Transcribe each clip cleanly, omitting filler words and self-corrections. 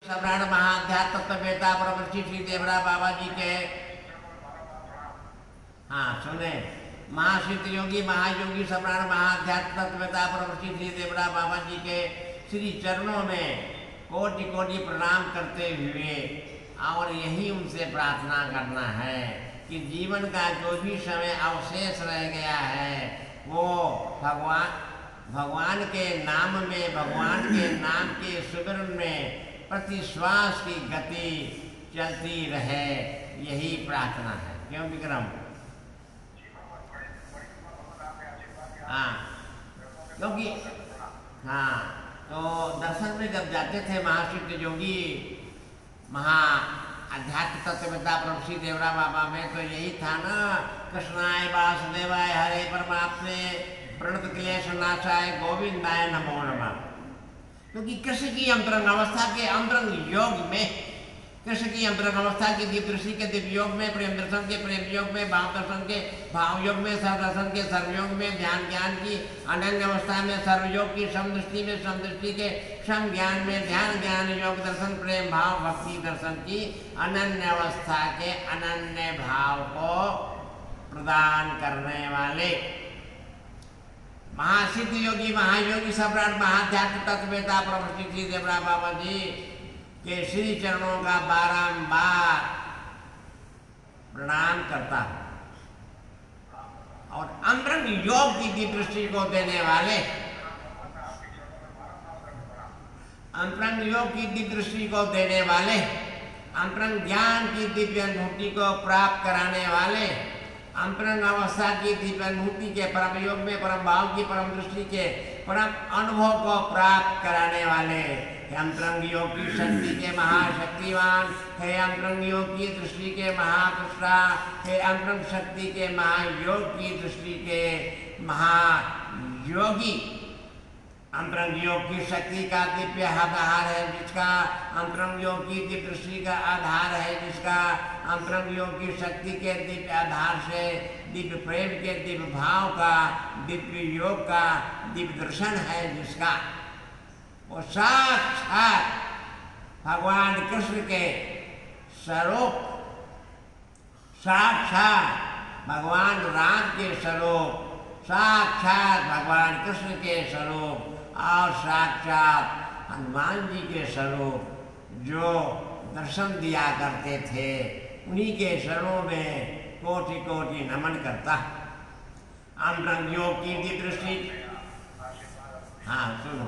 सम्राट महाध्यात्म तत्ववेता परम श्री देवरा बाबा जी के सुने महासिद्ध योगी महायोगी सम्राट महाध्यात्म तत्ववेता परम श्री देवरा बाबा जी के श्री चरणों में कोटि कोटि प्रणाम करते हुए और यही उनसे प्रार्थना करना है कि जीवन का जो भी समय अवशेष रह गया है वो भगवान के नाम में, भगवान के नाम के सुमिरन में प्रति श्वास की गति चलती रहे, यही प्रार्थना है। क्यों विक्रम? क्योंकि तो दर्शन में जब जाते थे महासिद्ध योगी महा अध्यात्म तत्ववेता प्रभु श्री देवरा बाबा में, तो यही था ना, कृष्णाय वासुदेवाय हरे परमात्मे प्रणत क्लेश नाशाय गोविंदाय नमो नमः। क्योंकि कृष्ण की अंतरंग अवस्था के अंतरंग योग में, कृष्ण की अंतरंग अवस्था की दिव्य दृष्टि के दिव्य योग में, प्रेम दर्शन के प्रेम योग में, भाव दर्शन के भाव योग में, सर्व दर्शन के सर्वयोग में, ध्यान ज्ञान की अनन्य अवस्था में, सर्वयोग की समदृष्टि में, समदृष्टि के सम ज्ञान में, ध्यान ज्ञान योग दर्शन प्रेम भाव भक्ति दर्शन की अनन्य अवस्था के अनन्य भाव को प्रदान करने वाले महासिद्ध योगी महायोगी सम्राट महाध्यात्म तत्ववेता प्रभु श्री देवरा बाबा जी के श्री चरणों का बारंबार प्रणाम करता हूं। और अंतरंग योग की दृष्टि को देने वाले, अंतरंग योग की दृष्टि को देने वाले, अंतरंग ज्ञान की दिव्य अनुभूति को प्राप्त कराने वाले, अंतरंग अवस्था की दिव्य अनुभूति के परम योग में, परम भाव की परम दृष्टि के परम अनुभव को प्राप्त कराने वाले, हे अंतरंग योग की शक्ति के महाशक्तिवान, हे अंतरंग योग की दृष्टि के महापुरुषा, हे अंतरंग शक्ति के महायोग की दृष्टि के महायोगी, अंतरंग योग की शक्ति का दिव्य आधार है जिसका, अंतरंग योग की दिव्य दृष्टि का आधार है जिसका, अंतरंग योग की शक्ति के दिव्य आधार से दिव्य प्रेम के दिव्य भाव का, दिव्य योग का दिव्य दर्शन है जिसका, वो साक्षात भगवान कृष्ण के स्वरूप, साक्षात भगवान राम के स्वरूप, साक्षात भगवान कृष्ण के स्वरूप और साक्षात हनुमान जी के स्वरूप जो दर्शन दिया करते थे, उन्हीं के शरणों में कोटि कोटि नमन करता। अंतरंग योग की दृष्टि, सुनो,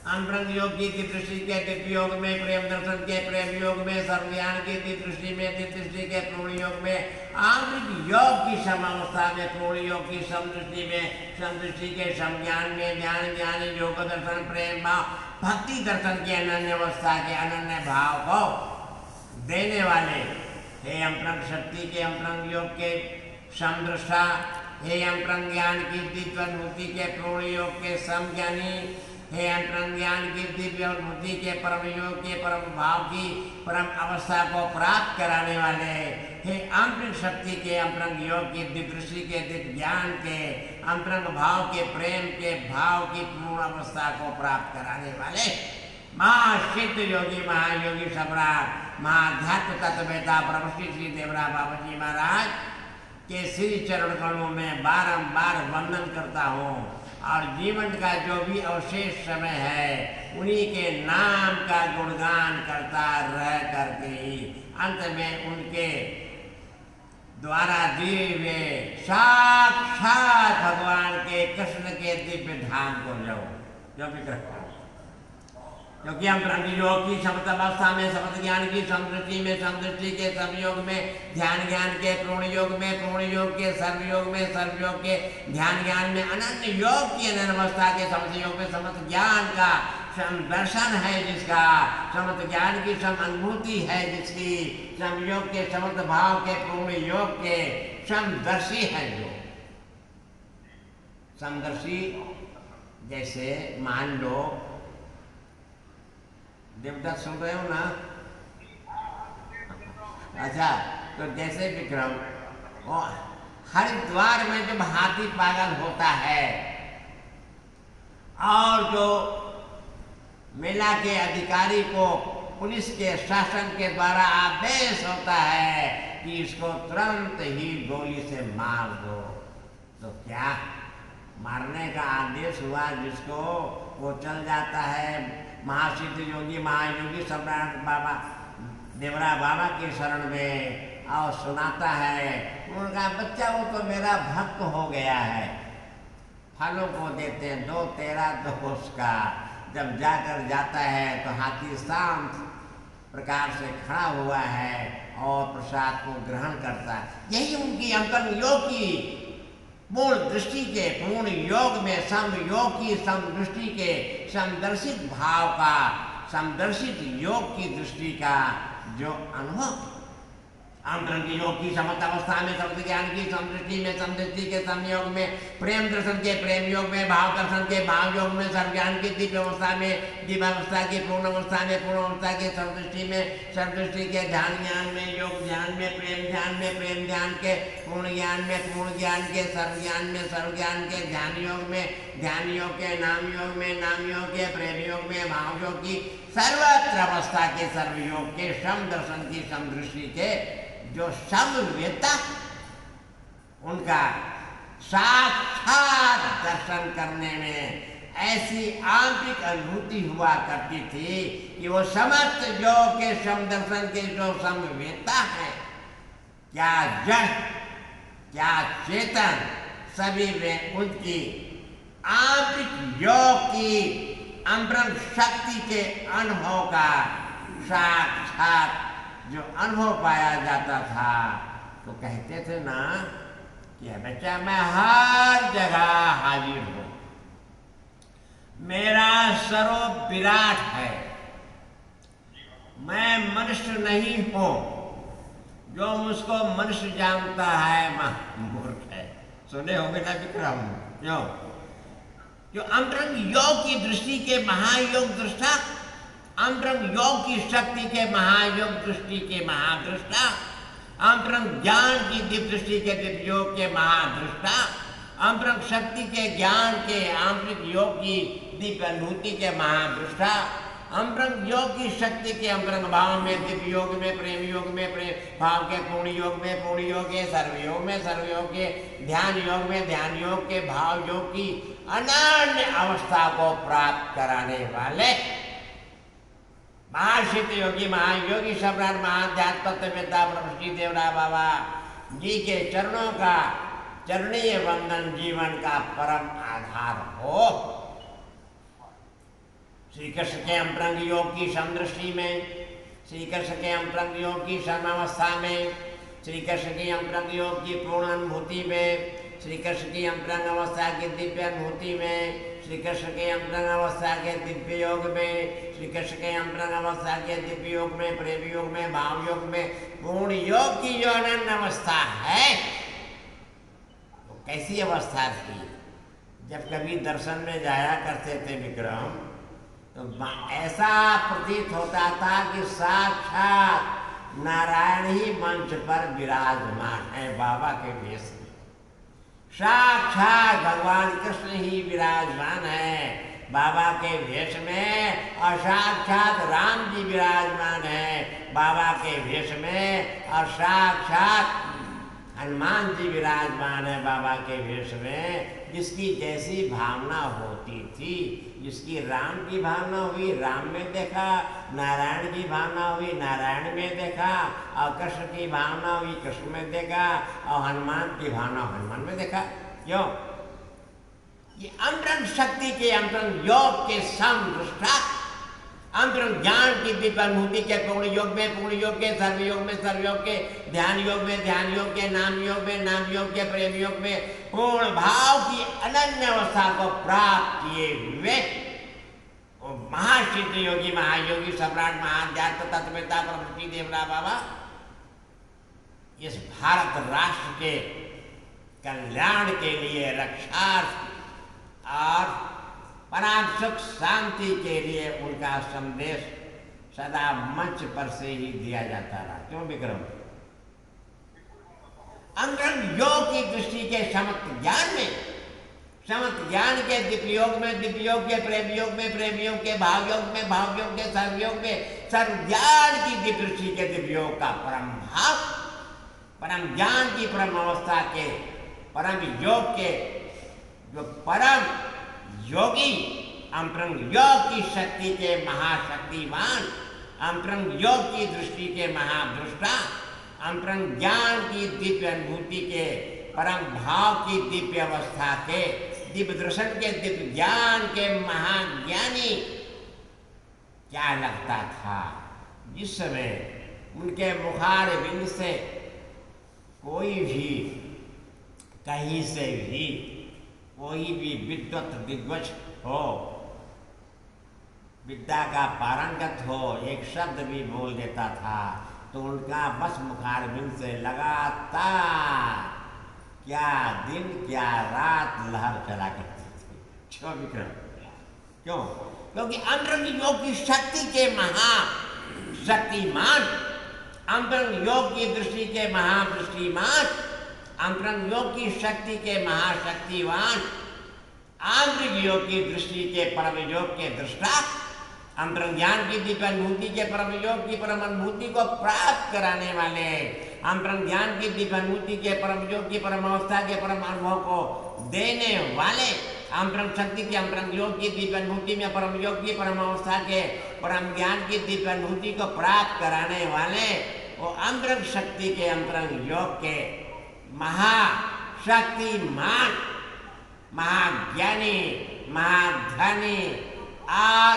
अंतरंग योग की दृष्टि के दिव्य योग में, प्रेम दर्शन के प्रेम योग में, सर्वज्ञान की दिव्य दृष्टि में, दिव्य दृष्टि के पूर्ण योग में, आंतरिक योग की समावस्था में, पूर्ण योग की समदृष्टि में, समदृष्टि के समज्ञान में, ध्यान ज्ञान योग दर्शन प्रेम भाव भक्ति दर्शन के अनन्य अवस्था के अनन्य भाव को देने वाले, हे अंतरंग शक्ति के अंतरंग योग के समदृष्टा, हे अंतरंग ज्ञान की दिव्य अनुभूति के पूर्ण योग के समज्ञानी, हे अंतरंग ज्ञान की दिव्य अनुभूति के परम योग के परम भाव की परम अवस्था को प्राप्त कराने वाले, हे अंतरंग शक्ति के अंतरंग योग की दिव्य दृष्टि के दिव्य ज्ञान के अंतरंग भाव के प्रेम के भाव की पूर्ण अवस्था को प्राप्त कराने वाले महासिद्ध योगी महायोगी सम्राट महाध्यात्म तत्ववेता प्रभु श्री देवरा बाबा जी महाराज के श्री चरण कमलों में बारंबार वंदन करता हूँ। और जीवन का जो भी अवशेष समय है उन्हीं के नाम का गुणगान करता रह करके ही अंत में उनके द्वारा दिए हुए साक्षात भगवान के कृष्ण के दिव्य धाम को जाओ, जो भी करता हूँ। क्योंकि अंतरंग योग की समस्त अवस्था में, समस्त ज्ञान की समदृष्टि में, समदृष्टि के संयोग में, ध्यान ज्ञान के पूर्ण योग में, पूर्ण योग के सर्वयोग में, सर्वयोग के ध्यान ज्ञान में, अनन्य योग की अनन्य अवस्था के समस्त योग में, समस्त ज्ञान का सम दर्शन है जिसका, समस्त ज्ञान की सम अनुभूति है जिसकी, समयोग के समस्त भाव के पूर्ण योग के समदर्शी है जो समदर्शी। जैसे मान लो देवदत्त सुन रहे हो ना? अच्छा, तो जैसे विक्रम हरिद्वार में जब हाथी पागल होता है और जो मेला के अधिकारी को पुलिस के शासन के द्वारा आदेश होता है कि इसको तुरंत ही गोली से मार दो, तो क्या मारने का आदेश हुआ जिसको वो चल जाता है महासिद्ध योगी महायोगी सम्राट बाबा देवरा बाबा के शरण में और सुनाता है। उनका बच्चा वो तो मेरा भक्त हो गया है, फलों को देते हैं 2 तेरा 2 उसका। जब जाकर जाता है तो हाथी शांत प्रकार से खड़ा हुआ है और प्रसाद को ग्रहण करता है। यही उनकी अंतर्म योग की पूर्ण दृष्टि के, पूर्ण योग में सम योग की समदृष्टि के समदर्शित भाव का, समदर्शित योग की दृष्टि का जो अनुभव अंतरंग योग की समस्त अवस्था में, समस्त ज्ञान की समदृष्टि में, समदृष्टि के संयोग में, प्रेम दर्शन के प्रेम योग में, भाव दर्शन के भाव योग में, सर्वज्ञान की दिव्य अवस्था में, दिव्य अवस्था की पूर्ण अवस्था में, पूर्ण अवस्था की समदृष्टि में, समदृष्टि के ध्यान ज्ञान में, योग ध्यान में, प्रेम ध्यान में, प्रेम ध्यान के पूर्ण ज्ञान में, पूर्ण ज्ञान के सर्वज्ञान में, सर्वज्ञान के ध्यान योग में, ध्यान योग के नाम योग में, नाम योग के प्रेम योग में, भाव योग की सर्वत्र अवस्था के सर्वयोग के सम दर्शन की समदृष्टि के जो समवेता उनका साक्षात दर्शन करने में ऐसी आंतरिक अनुभूति हुआ करती थी कि वो समस्त योग के समदर्शन के जो समवेता है, क्या जड़ क्या चेतन, सभी में उनकी आंतरिक योग की अंतरंग शक्ति के अनुभव का साक्षात जो अनुभव पाया जाता था। तो कहते थे ना कि बच्चा मैं हर जगह हाजिर हूं, मेरा स्वरूप विराट है, मैं मनुष्य नहीं हूं। जो मुझको मनुष्य जानता है मूर्ख है। सुने होंगे ना विक्रम, क्यों? जो अंतरंग योग की दृष्टि के महायोग दृष्टा, अंतरंग योग की शक्ति के महायोग दृष्टि के महादृष्टा, अंतरंग ज्ञान की दिव्य दृष्टि के दिव्य योग के महादृष्टा, अंतरंग शक्ति के ज्ञान के आंतरिक योग की दिव्य अनुभूति के महादृष्टा, अंतरंग योग की शक्ति के अंतरंग भाव में, दिव्य योग में, प्रेम योग में, प्रेम भाव के पूर्ण योग में, पूर्ण योग के सर्वयोग में, सर्वयोग के ध्यान योग में, ध्यान योग के भाव योग की अनन्य अवस्था को प्राप्त कराने वाले महासिद्ध योगी महायोगी सम्राट महाध्यात्म तत्ववेत्ता ब्रह्म श्री देवरा बाबा जी के चरणों का चरणीय वंदन जीवन का परम आधार हो। श्री कृष्ण के अंतरंग योग की समदृष्टि में, श्री कृष्ण के अंतरंग योग की समावस्था में, श्री कृष्ण की अंतरंग योग की पूर्ण अनुभूति में, श्री कृष्ण की अंतरंग अवस्था की दिव्य अनुभूति में, श्री कृष्ण के अंतरंग अवस्था के दिव्य योग में, श्री कृष्ण के अंतरंग अवस्था के दिव्य योग में, प्रेम योग में, भाव योग में, पूर्ण योग की जो अनन्य अवस्था है, वो कैसी अवस्था थी? जब कभी दर्शन में जाया करते थे विक्रम, तो ऐसा प्रतीत होता था कि साक्षात नारायण ही मंच पर विराजमान है बाबा के वेश में, साक्षात भगवान कृष्ण ही विराजमान है बाबा के वेश में, और साक्षात राम जी विराजमान है बाबा के वेश में, और साक्षात हनुमान जी विराजमान है बाबा के वेश में। जिसकी जैसी भावना होती थी, जिसकी राम की भावना हुई राम में देखा, नारायण की भावना हुई नारायण में देखा, और कृष्ण की भावना हुई कृष्ण में देखा, और हनुमान की भावना हनुमान में देखा। क्यों? ये अंतरंग शक्ति के, अंतरंग योग के समदृष्टा, अंतरंग ज्ञान की दिव्य अनुभूति के पूर्ण योग में, पूर्ण योग के सर्वयोग में, सर्वयोग के ध्यान योग में, ध्यान योग के नाम योग में, नाम योग के प्रेम योग में, पूर्ण भाव की अनन्य अवस्था को प्राप्त किए हुए महासिद्ध योगी महायोगी सम्राट महाध्यात्म तत्ववेत्ता ब्रह्म श्री देवरा बाबा इस भारत राष्ट्र के कल्याण के लिए, रक्षार्थ और परम सुख शांति के लिए उनका संदेश सदा मंच पर से ही दिया जाता रहा। क्यों विक्रम? अंतरंग योग की दृष्टि के समस्त ज्ञान में, समत ज्ञान के दिव्य योग में, दिव्य योग के प्रेम योग में, प्रेम योग के भाव योग में, भाव योग के सर्वयोग में, सर्व ज्ञान की दिव्य दृष्टि के दिव्य योग का परम भाव, परम ज्ञान की परम अवस्था के परम योग के जो परम योगी, अंतरंग योग की शक्ति के महाशक्तिमान, अंतरंग योग की दृष्टि के महादृष्टा, अंतरंग ज्ञान की दिव्य अनुभूति के परम भाव की दिव्य अवस्था के, दिव्य दर्शन के, दिव्य ज्ञान के महाज्ञानी क्या लगता था जिस समय उनके मुखार बिंद से कोई भी कहीं से भी कोई भी विद्वत दिग्गज हो, विद्या का पारंगत हो, एक शब्द भी बोल देता था तो उनका बस मुखार बिंद से लगातार क्या दिन क्या रात लहर चला करती थी। क्यों विक्रम? क्यों? क्योंकि अंतरंग योग की शक्ति के महाशक्तिमान, अंतरंग योग की दृष्टि के महादृष्टिमान, अंतरंग योग की शक्ति के महाशक्तिवान, आंतरिक योग की दृष्टि के परम योग के दृष्टा, अंतरंग ज्ञान की दिव्य अनुभूति के परम योग की परम अनुभूति को प्राप्त कराने वाले, अंतरंग ज्ञान की दिव्य अनुभूति के परम योग की परम अवस्था के परम अनुभव को देने वाले, अंतरंग शक्ति की अंतरंग योग की दिव्य अनुभूति में परम योग की परम अवस्था के परम ज्ञान की दिव्य अनुभूति को प्राप्त कराने वाले, वो अंतरंग शक्ति के अंतरंग योग के महाशक्तिमान, महाज्ञानी, महाधनी और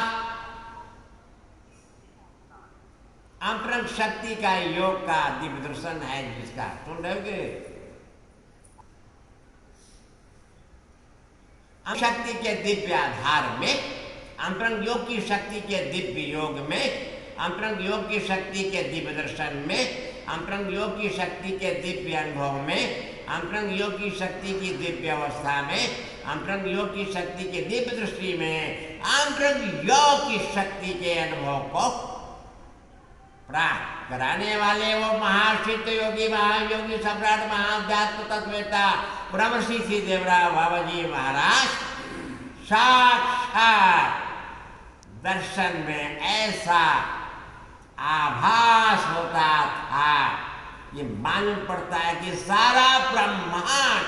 अंतरंग शक्ति का योग का दिव्य दर्शन है जिसका सुन रहे हो। शक्ति के दिव्य आधार में, अंतरंग योग की शक्ति के दिव्य योग में, अंतरंग योग की शक्ति के दिव्य दर्शन में, अंतरंग योग की शक्ति के दिव्य अनुभव में, अंतरंग योग की शक्ति की दिव्य अवस्था में, अंतरंग योग की शक्ति के दिव्य दृष्टि में, अंतरंग योग की शक्ति के अनुभव को प्राप्त कराने वाले वो महासिद्ध योगी, महायोगी, सम्राट, महाध्यात्म तत्ववेता ब्रह्मर्षि श्री देवराव बाबा जी महाराज साक्षात दर्शन में ऐसा आभास होता था, ये मालूम पड़ता है कि सारा ब्रह्मांड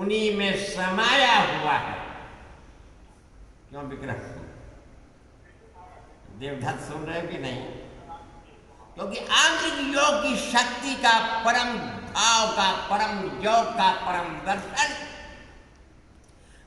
उन्हीं में समाया हुआ है। क्यों विक्रम? देवदत्त सुन रहे हो कि नहीं? क्योंकि आंतरिक योग की शक्ति का परम भाव का, परम योग का परम दर्शन,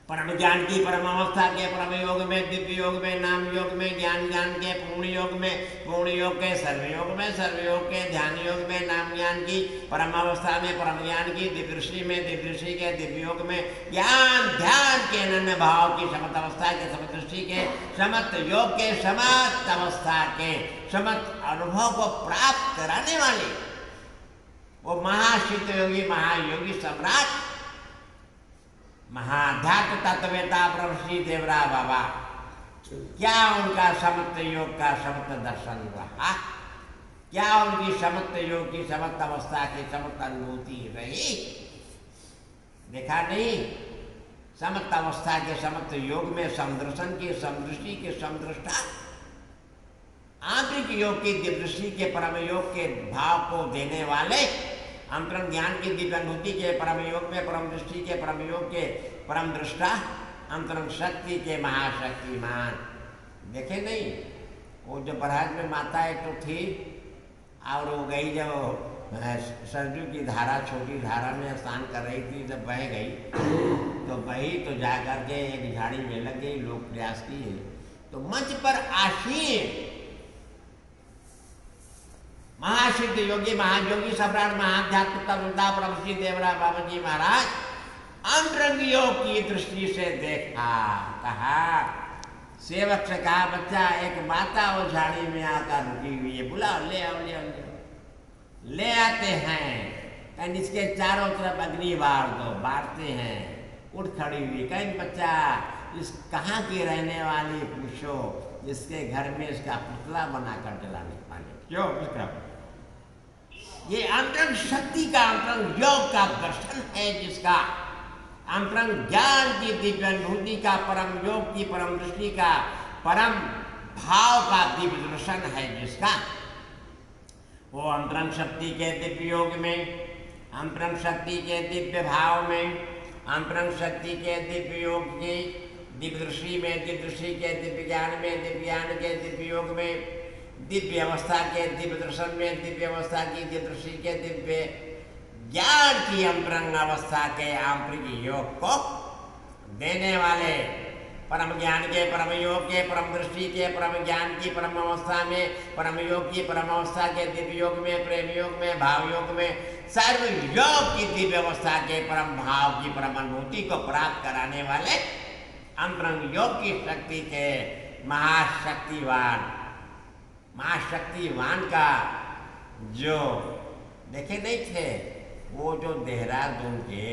परम ज्ञान की परम अवस्था के परम योग में, दिव्य योग में, नाम योग में, ज्ञान ज्ञान के पूर्ण योग में, पूर्ण योग के सर्वयोग में, सर्वयोग के ध्यान योग में, नाम ज्ञान की परम अवस्था में, परम ज्ञान की दिव्य दृष्टि में, दिव्य दृष्टि के दिव्य योग में, ज्ञान ध्यान के अनन्य भाव की समत अवस्था के, समत दृष्टि के, समत योग के, समत अवस्था के, समत अनुभव को प्राप्त कराने वाले वो महासिद्ध योगी, महायोगी, सम्राट, महाध्यात्म तत्ववेता ब्रह्मर्षि देवराव बाबा, क्या उनका समत्व योग का समत्व दर्शन रहा? क्या उनकी समत्व योग की समत्व अवस्था की समत्व अनुभूति रही? देखा नहीं? समत्व अवस्था के समत्व योग में समदर्शन के, समदृष्टि के, समदृष्टा, आंतरिक योग की दिव्यदृष्टि के परम योग के भाव को देने वाले, अंतरंग ज्ञान की दिव्य अनुभूति के परम योग में, परम दृष्टि के परम योग के परम दृष्टा, अंतरंग शक्ति के महाशक्तिमान। देखे नहीं? वो जो बरहाज में माता एक तो थी और वो गई जब सरजू की धारा, छोटी धारा में स्नान कर रही थी, जब बह गई तो बही तो जा करके एक झाड़ी में लग गई। लोग प्रयास किए तो मंच पर आसीन महासिद्ध योगी, महायोगी, सम्राट, महाध्यात्म तत्ववेता ब्रह्मर्षि देवराव बाबा जी महाराज अंतरंग योग की दृष्टि से देखा, कहा, सेवक से कहा, बच्चा एक माता वो झाड़ी में आकर रुकी हुई है, बुलाओ, ले आओ, ले आओ, ले आओ। ले आते हैं, कहीं इसके चारों तरफ अग्नि बार दो, बारते हैं, उठ खड़ी हुई, कहीं बच्चा इस कहाँ की रहने वाली पूछो जिसके घर में इसका पुतला बनाकर जलाने पानी। क्यों? इसका ये अंतरंग शक्ति का, अंतरंग योग का दर्शन है जिसका अंतरंग ज्ञान की दिव्य अनुभूति का, परम योग की परम दृष्टि का, परम भाव का दिव्य दर्शन है जिसका, वो अंतरंग शक्ति के दिव्य योग में, अंतरंग शक्ति के दिव्य भाव में, अंतरंग शक्ति के दिव्य योग की दिव्य दृष्टि में, दिव्य दृष्टि के दिव्य ज्ञान में, दिव्य ज्ञान के दिव्य योग में, दिव्य अवस्था के दिव्य दर्शन में, दिव्य अवस्था की दिव्य दृष्टि के दिव्य ज्ञान की अंतरंग अवस्था के आंतरिक योग को देने वाले, परम ज्ञान के, परम योग के, परम दृष्टि के, परम ज्ञान की परम अवस्था में, परम योग की परम अवस्था के दिव्य योग में, प्रेम योग में, भाव योग में, सर्व योग की दिव्य अवस्था के परम भाव की परम अनुभूति को प्राप्त कराने वाले अंतरंग योग की शक्ति के महाशक्तिवान का जो देखे नहीं थे, वो जो देहरादून के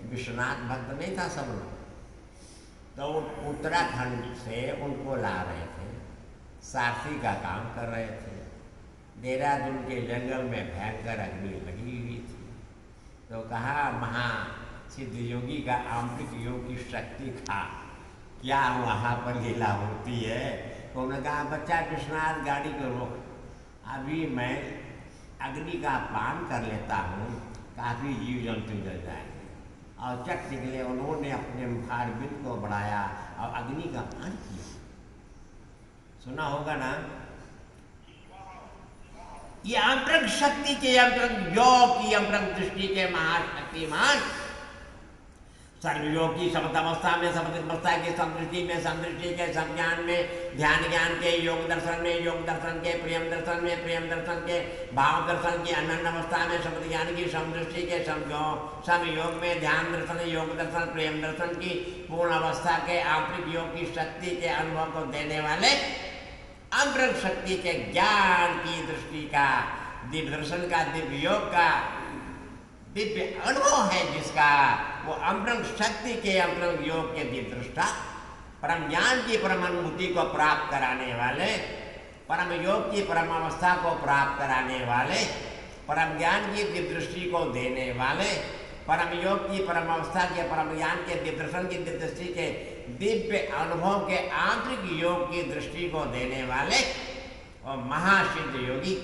विश्वनाथ भक्त नहीं था सब लोग, तो उत्तराखंड से उनको ला रहे थे, सारथी का काम कर रहे थे। देहरादून के जंगल में भयंकर अग्नि लगी हुई थी, तो कहा सिद्ध योगी का आंतरिक योग की शक्ति खा, क्या वहाँ पर लीला होती है। तो उन्होंने कहा बच्चा विश्वनाथ गाड़ी करो, अभी मैं अग्नि का पान कर लेता हूँ, काफ़ी जीव जंतु जल जाएंगे। और चट निकले, उन्होंने अपने मुखारबिंद को बढ़ाया और अग्नि का पान किया। सुना होगा ना, ये अंतरंग शक्ति के, अंतरंग योग की, अंतरंग दृष्टि के महाशक्तिमान, सर्वयोग की शब्द अवस्था में, शब्द अवस्था की समदृष्टि में, समदृष्टि के संज्ञान में, ध्यान ज्ञान के, योग दर्शन में, योग दर्शन के, प्रेम दर्शन में, प्रेम दर्शन के, भाव दर्शन की अनन्य अवस्था में, शब्द ज्ञान की समदृष्टि के समयोग में, ध्यान दर्शन, योग दर्शन, प्रेम दर्शन की पूर्ण अवस्था के आंतरिक योग की शक्ति के अनुभव को देने वाले अंतरंग शक्ति के ज्ञान की दृष्टि का, दिव्य दर्शन का, दिव्य योग का दिव्य अनुभव है जिसका, वो अंतरंग शक्ति के, अंतरंग योग के दिव्य दृष्टा, परम ज्ञान की परम अनुभूति को प्राप्त कराने वाले, परम योग की परम अवस्था को प्राप्त कराने वाले, परम ज्ञान की दिव्य दृष्टि को देने वाले, परम योग की परम अवस्था के, परम ज्ञान के दिव्य दर्शन की दिव्य दृष्टि के दिव्य अनुभव के आंतरिक योग की दृष्टि को देने वाले और महासिद्ध योगी,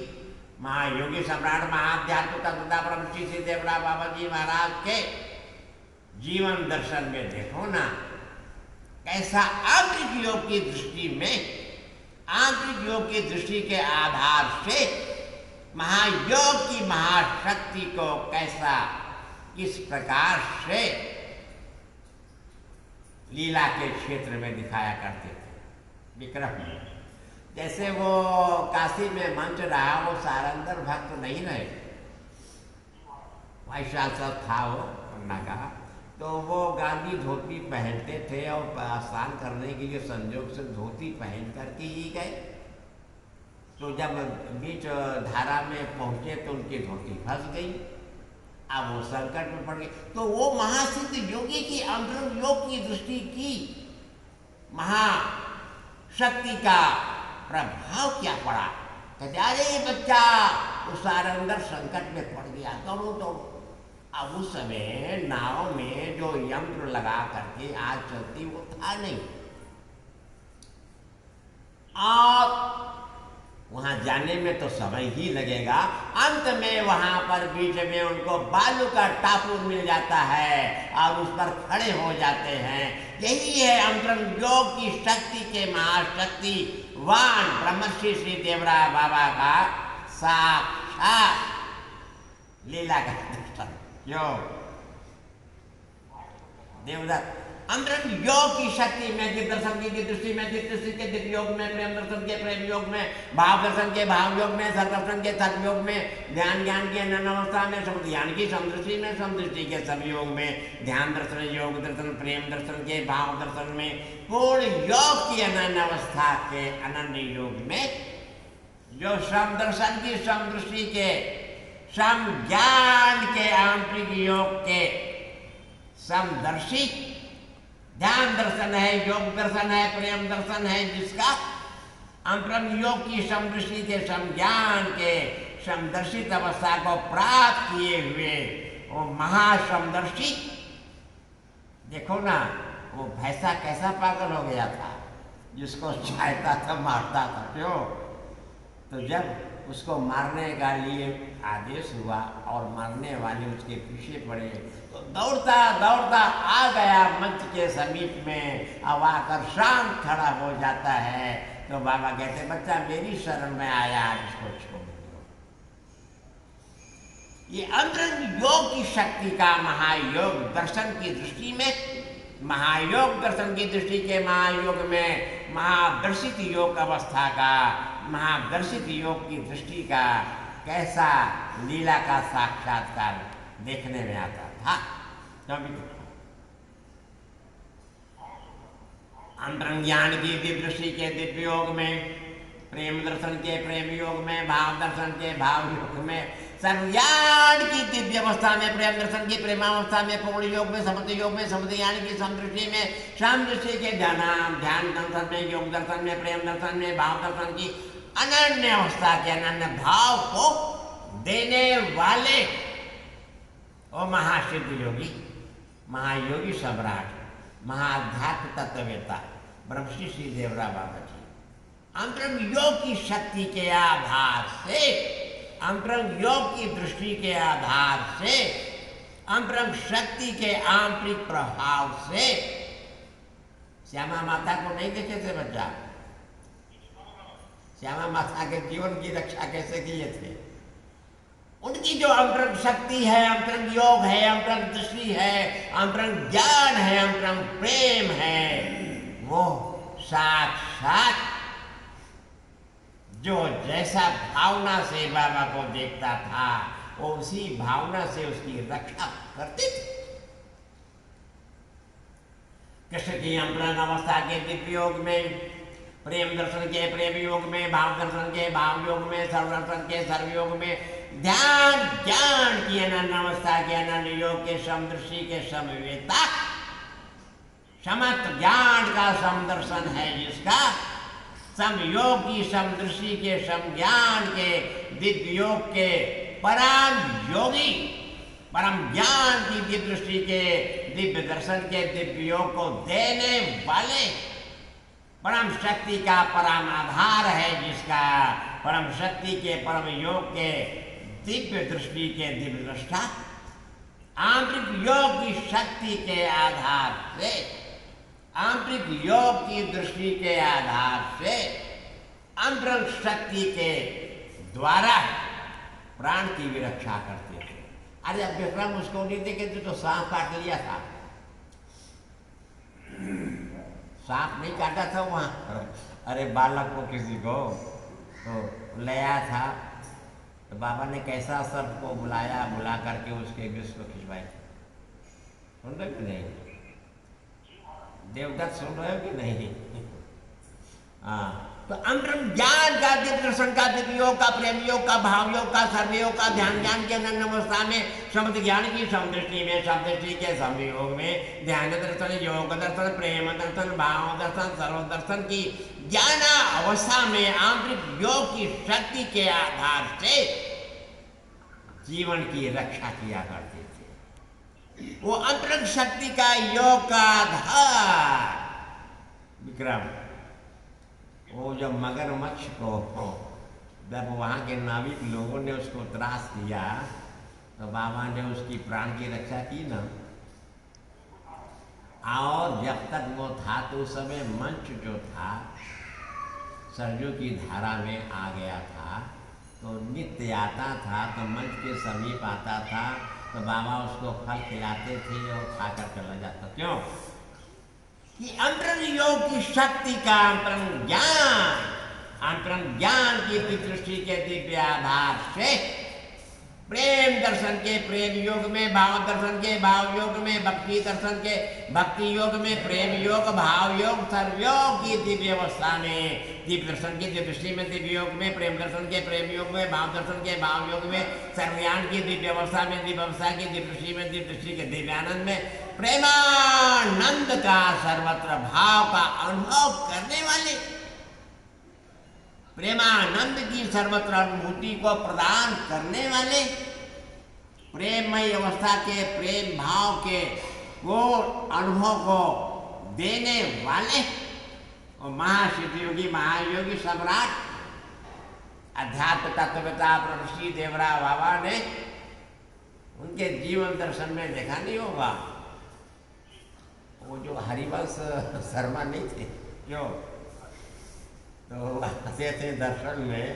महायोगी सम्राट, महाध्यात्म तत्वता परम श्री देवरा बाबा जी महाराज के जीवन दर्शन में देखो ना, कैसा आंतरिक योग की दृष्टि में, आंतरिक योग की दृष्टि के आधार से महायोग की महाशक्ति को कैसा, किस प्रकार से लीला के क्षेत्र में दिखाया करते थे विक्रम में। जैसे वो काशी में मंच रहा, वो सारंदर भक्त नहीं रहे, वैसा सब था वो पन्ना का, तो वो गांधी धोती पहनते थे और स्नान करने के लिए संजोग से धोती पहन करके ही गए। तो जब बीच धारा में पहुंचे तो उनकी धोती फंस गई, अब वो संकट में पड़ गए। तो वो महासिद्ध योगी की अंतरंग योग की दृष्टि की महाशक्ति का प्रभाव क्या पड़ा। कहते अरे बच्चा, उस सारंदर संकट में पड़ गया, दौड़ो दौड़ो। अब उस समय नाव में जो यंत्र लगा करके आज चलती वो था नहीं, और वहां जाने में तो समय ही लगेगा। अंत में वहां पर बीच में उनको बालू का टापू मिल जाता है और उस पर खड़े हो जाते हैं। यही है अंतरंग योग की शक्ति के महाशक्तिवान ब्रह्मश्री श्री देवराय बाबा का साक्षात लीला का दर्शन योग। देवदत्त अंतरंग योग की शक्ति में, दिव्य दर्शन की दृष्टि में, दिव्य दृष्टि के दिव्य योग में, प्रेम दर्शन के प्रेम योग में, भाव दर्शन के भाव योग में, सर्वदर्शन के सर्व योग में, ध्यान ज्ञान की अनन्य अवस्था में, शब्द ज्ञान की समदृष्टि में, समदृष्टि के सब योग में, ध्यान दर्शन, योग दर्शन, प्रेम दर्शन के भाव दर्शन में, पूर्ण योग की अनन्य अवस्था के अनन्य योग में, जो सम दर्शन की समदृष्टि के, सम ज्ञान के आंतरिक योग के समदर्शी ध्यान दर्शन है, योग दर्शन है, प्रेम दर्शन है, जिसका अंतरंग योग की समदृष्टि के, समज्ञान के समदर्शित अवस्था को प्राप्त किए हुए वो महासमदर्शी देखो ना, वो भैंसा कैसा पागल हो गया था, जिसको चाहता था मारता था। क्यों? तो जब उसको मारने का लिए आदेश हुआ और मारने वाले उसके पीछे पड़े, तो दौड़ता दौड़ता आ गया मंच के समीप में। अब आकर शांत खड़ा हो जाता है। तो बाबा कहते, बच्चा मेरी शरण में आया, इसको छोड़ दो। ये अंतरंग योग की शक्ति का महायोग दर्शन की दृष्टि में, महायोग दर्शन की दृष्टि के महायोग में महादर्शित योग अवस्था का, महादर्शित योग की दृष्टि का कैसा लीला का साक्षात्कार देखने में आता था। अंतरंग ज्ञान की दिव्य दृष्टि के दिव्य योग में, प्रेम दर्शन के प्रेम योग में, भाव दर्शन के भाव योग में, सर्वज्ञान की दिव्य अवस्था में, प्रेम दर्शन की प्रेमावस्था में, पूर्ण योग में, समृद्धि योग में, समृद्धि ज्ञान की समदृष्टि में, समदृष्टि के ध्यान दर्शन में, योग दर्शन में, प्रेम दर्शन में, भाव दर्शन की अनन्य अवस्था के अनन्य भाव को देने वाले ओ महासिद्ध योगी, महायोगी सम्राट, महाध्यात्म तत्ववेत्ता ब्रह्मश्री श्री देवरा बाबा जी अंतरंग योग की शक्ति के आधार से, अंतरंग योग की दृष्टि के आधार से, अंतरंग शक्ति के आंतरिक प्रभाव से, श्यामा माता को नहीं देखे थे बच्चा? श्यामा माता के जीवन की रक्षा कैसे किए थे? उनकी जो अंतरंग शक्ति है, अंतरंग योग है, अंतरंग दृष्टि है, अंतरंग ज्ञान है, अंतरंग प्रेम है, वो साक्षात जो जैसा भावना से बाबा को देखता था, वो उसी भावना से उसकी रक्षा करते थे। कृष्ण की अंतरंग अवस्था के दिव्य योग में, प्रेम दर्शन के प्रेम योग में, भाव दर्शन के भाव योग में, सर्व दर्शन के सर्व योग में, ध्यान ज्ञान की अनन्य अवस्था के अनन्य योग के समदृष्टि के समवेता, समस्त ज्ञान का समदर्शन है जिसका, समयोग की समदृष्टि के समज्ञान के दिव्य योग के परम योगी, परम ज्ञान की दिव्य दृष्टि के दिव्य दर्शन के दिव्य योग को देने वाले, परम शक्ति का परम आधार है जिसका, परम शक्ति के परम योग के दिव्य दृष्टि के दिव्य दृष्टा, आंतरिक योग की शक्ति के आधार से, आंतरिक योग की दृष्टि के आधार से, अंतरंग शक्ति के द्वारा प्राण की भी रक्षा करते थे। अरे अब विक्रम उसको नहीं देखे थे तो सांप काट लिया था, सांप नहीं काटा था वहाँ। अरे बालक को किसी को तो लाया था, तो बाबा ने कैसा सर्प को बुलाया, बुला करके उसके विष को खिंचवाई। सुन रहे कि नहीं देवदत्त, सुन रहे हो कि नहीं? हाँ, तो अंतरंग ज्ञान का, दिव्य दर्शन का, दिव्य योग का, प्रेम योग का, भाव योग का, सर्व योग का, ध्यान ज्ञान के अनन्य अवस्था में, समृद्ध ज्ञान की समदृष्टि में, समदृष्टि के संयोग में, ध्यान दर्शन, योग दर्शन, प्रेम दर्शन, भाव दर्शन, सर्व दर्शन की ज्ञान अवस्था में आंतरिक योग की शक्ति के आधार से जीवन की रक्षा किया करते थे। वो अंतरंग शक्ति का योग का आधार विक्रम, वो जब मगरमच्छ को जब वहाँ के नाविक लोगों ने उसको त्रास दिया, तो बाबा ने उसकी प्राण की रक्षा की ना। और जब तक वो था तो उस समय मंच जो था सरजू की धारा में आ गया था, तो नित्य आता था, तो मंच के समीप आता था, तो बाबा उसको फल खिलाते थे और खाकर चला जाता। क्यों? कि अंतरंग योग की शक्ति का अंतरंग ज्ञान की दृष्टि के दिव्य आधार से, प्रेम दर्शन के प्रेम योग में, भाव दर्शन के भाव योग में, भक्ति दर्शन के भक्ति योग में, प्रेम योग, भाव योग, सर्वयोग की दिव्य अवस्था में, दिव्य दर्शन की दिव्य दृष्टि में, दिव्य योग में, प्रेम दर्शन के प्रेम योग में, भाव दर्शन के भाव योग में, सर्वज्ञान की दिव्य अवस्था में, दिव्य अवस्था की दिव्य दृष्टि में, दिव्य दृष्टि के दिव्यानंद में, प्रेमानंद का सर्वत्र भाव का अनुभव करने वाले, प्रेमानंद की सर्वत्र अनुभूति को प्रदान करने वाले, प्रेममय अवस्था के प्रेम भाव के वो अनुभव को देने वाले और महासिद्ध योगी महायोगी सम्राट अध्यात्म तत्ववेता ब्रह्मश्री देवरा बाबा ने उनके जीवन दर्शन में देखा नहीं होगा। वो जो हरिवंश शर्मा नहीं थे क्यों, तो आते थे दर्शन में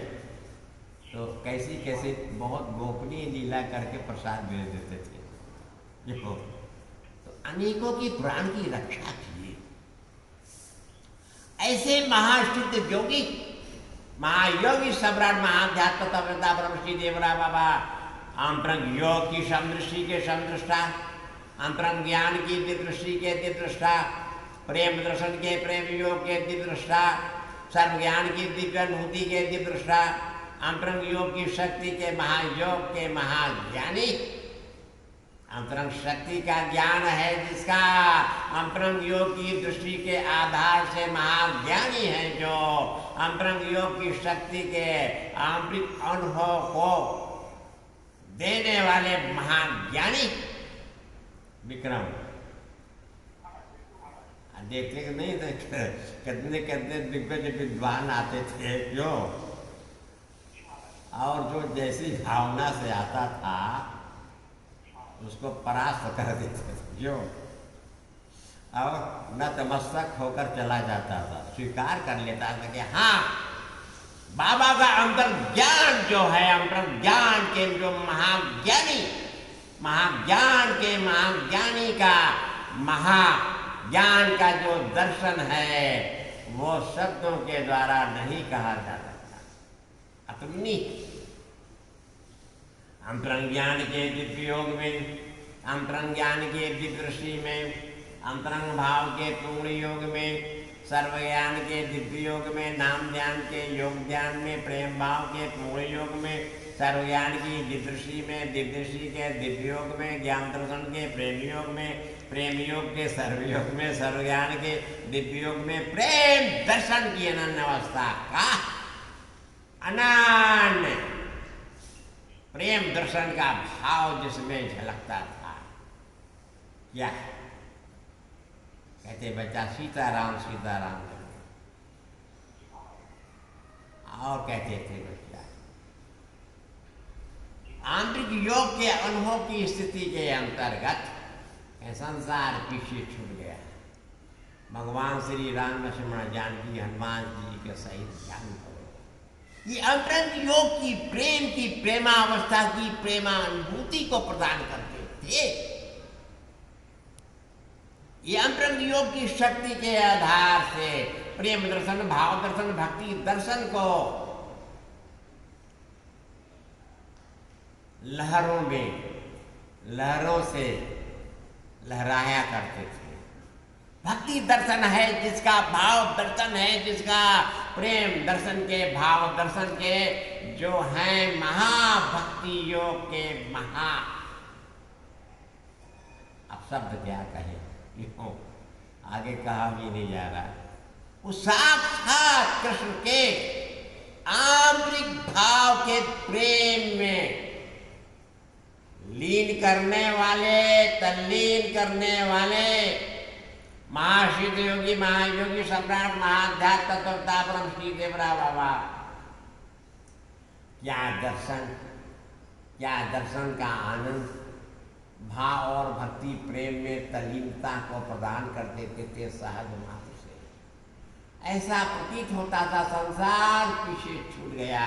तो कैसी कैसी बहुत गोपनीय लीला करके प्रसाद भेज देते थे। देखो तो अनेकों की प्राण की रक्षा किए। ऐसे महासिद्ध योगी महायोगी सम्राट महाध्यात्म तत्ववेता ब्रह्मश्री देवरा बाबा अंतरंग योग की समदृष्टि के समदृष्टा, अंतरंग ज्ञान की दिदृष्टि के दिदृष्टा, प्रेम दर्शन के प्रेम योग के दिदृष्टा, सर्व ज्ञान की दिव्य अनुभूति के दिदृष्टा, अंतरंग योग की शक्ति के महायोग के महाज्ञानी। अंतरंग शक्ति का ज्ञान है जिसका अंतरंग योग की दृष्टि के आधार से महाज्ञानी है, जो अंतरंग योग की शक्ति के आंतरिक अनुभव को देने वाले महाज्ञानी विक्रम। देखते कि नहीं थे कितने कितने दिग्गज विद्वान आते थे क्यों, और जो जैसी भावना से आता था उसको परास्त कर देते थे क्यों, और नतमस्तक होकर चला जाता था, स्वीकार कर लेता था कि हाँ बाबा का अंतर ज्ञान जो है, अंतर ज्ञान के जो महाज्ञानी, महाज्ञान के महाज्ञानी का महाज्ञान का जो दर्शन है वो शब्दों के द्वारा नहीं कहा जा सकता। अपनी अंतरंग ज्ञान के दिव्य योग में, अंतरंग ज्ञान के दिदृष्टि में, अंतरंग भाव के पूर्ण योग में, सर्व ज्ञान के दिव्य योग में, नाम ध्यान के योग ध्यान में, प्रेम भाव के पूर्ण योग में, सर्व ज्ञान की दिदृष्टि में, दिदृष्टि के दिव्य योग में, ज्ञान दर्शन के प्रेम योग में, प्रेम योग के सर्व योग में, सर्व ज्ञान के दिव्य योग में, प्रेम दर्शन की अनन्य अवस्था का अनन्य प्रेम दर्शन का भाव जिसमें झलकता था। क्या कहते बच्चा सीताराम सीताराम, और कहते थे बच्चा आंतरिक योग के अनुभव की स्थिति के अंतर्गत संसार पीछे छूट गया। भगवान श्री राम लक्ष्मण जानकी हनुमान जी के सहित ध्यान करो। ये अंतरंग योग की प्रेम की प्रेमावस्था की प्रेमानुभूति को प्रदान करते थे। ये अंतरंग योग की शक्ति के आधार से प्रेम दर्शन, भाव दर्शन, भक्ति दर्शन को लहरों में, लहरों से लहराया करते थे। भक्ति दर्शन है जिसका, भाव दर्शन है जिसका, प्रेम दर्शन के, भाव दर्शन के जो हैं महाभक्ति योग के महा, अब शब्द क्या कहे, क्यों आगे कहा भी नहीं जा रहा। वो साक्षात कृष्ण के आंतरिक भाव के प्रेम में लीन करने वाले, तल्लीन करने वाले महासिद्ध योगी महायोगी सम्राट महाध्यात्म तत्ववेता ब्रह्मश्री देवरा बाबा। क्या दर्शन, क्या दर्शन का आनंद, भाव और भक्ति प्रेम में तल्लीनता को प्रदान कर देते थे सहज मात्र से। ऐसा प्रतीत होता था संसार पीछे छूट गया,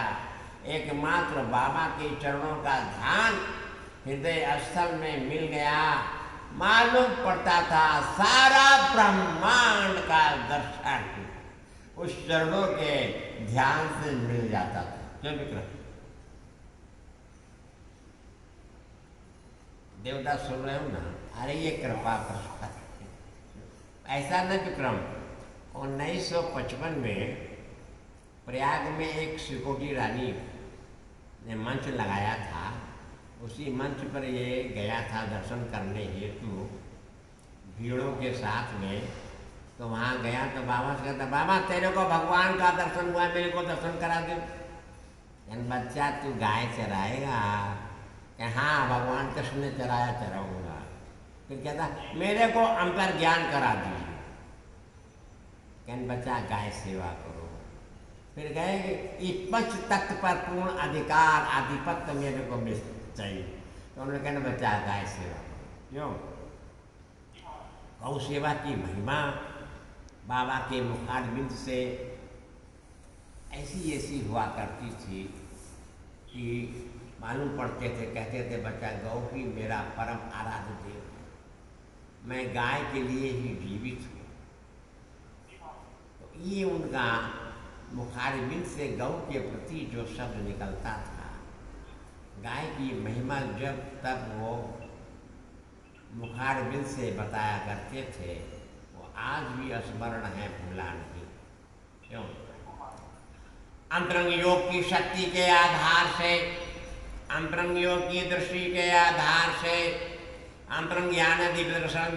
एकमात्र बाबा के चरणों का ध्यान हृदय स्थल में मिल गया। मालूम पड़ता था सारा ब्रह्मांड का दर्शन उस चरणों के ध्यान से मिल जाता था। क्यों विक्रम? देवदास सुन रहे हो ना? अरे ये कृपा प्रसाद ऐसा न विक्रम। 1955 में प्रयाग में एक सिकोटी रानी ने मंच लगाया था। उसी मंच पर ये गया था दर्शन करने हेतु भीड़ों के साथ में। तो वहाँ गया तो बाबा से कहता, बाबा तेरे को भगवान का दर्शन हुआ, मेरे को दर्शन करा दे। बच्चा तू गाय चराएगा? हाँ भगवान कृष्ण ने चराया, चराऊंगा। फिर कहता मेरे को अंतर्ज्ञान करा दीजिए। कहने बच्चा गाय सेवा करो। फिर गए कि पंच तत्व पर पूर्ण अधिकार आधिपत्य मेरे को मिल चाहिए। तो उन्होंने कहना बच्चा गाय सेवा करो। क्यों? गौ सेवा की महिमा बाबा के मुखारबिंद से ऐसी ऐसी हुआ करती थी कि मालूम पड़ते थे। कहते थे बच्चा गौ ही मेरा परम आराध्य देव है, मैं गाय के लिए ही जीवित हूँ। तो ये उनका मुखारबिंद से गौ के प्रति जो शब्द निकलता था, गाय की महिमा जब तब वो मुखारबिंद से बताया करते थे, वो आज भी स्मरण है, भूला नहीं। क्यों? अंतरंग योग की शक्ति के आधार से, अंतरंग योग की दृष्टि के आधार से, अंतरंग ज्ञान दिव्य दर्शन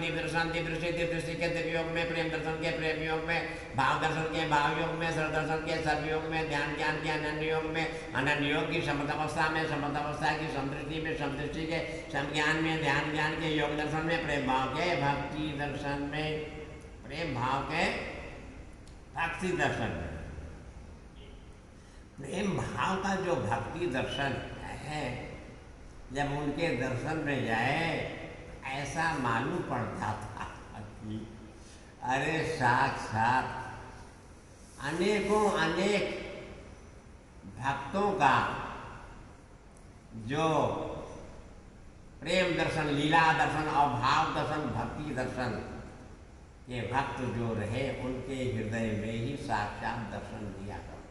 दृष्टि के दिव्य योग में, प्रेम दर्शन के प्रेम योग में, भाव दर्शन के भाव योग में, सर्व दर्शन के सर्व योग में, ध्यान ज्ञान के अनन्य योग में, अनन्य योग की समर्थ अवस्था में, समर्थ अवस्था की समदृष्टि में, समदृष्टि के समज्ञान में, ध्यान ज्ञान के योग दर्शन में, प्रेम भाव के भक्ति दर्शन में, प्रेम भाव के भक्ति दर्शन में। प्रेम भाव का जो भक्ति दर्शन है, जब उनके दर्शन में जाए ऐसा मालूम पड़ता था कि अरे साक्षात अनेकों अनेक भक्तों का जो प्रेम दर्शन, लीला दर्शन और भाव दर्शन, भक्ति दर्शन के भक्त जो रहे, उनके हृदय में ही साक्षात दर्शन दिया करता।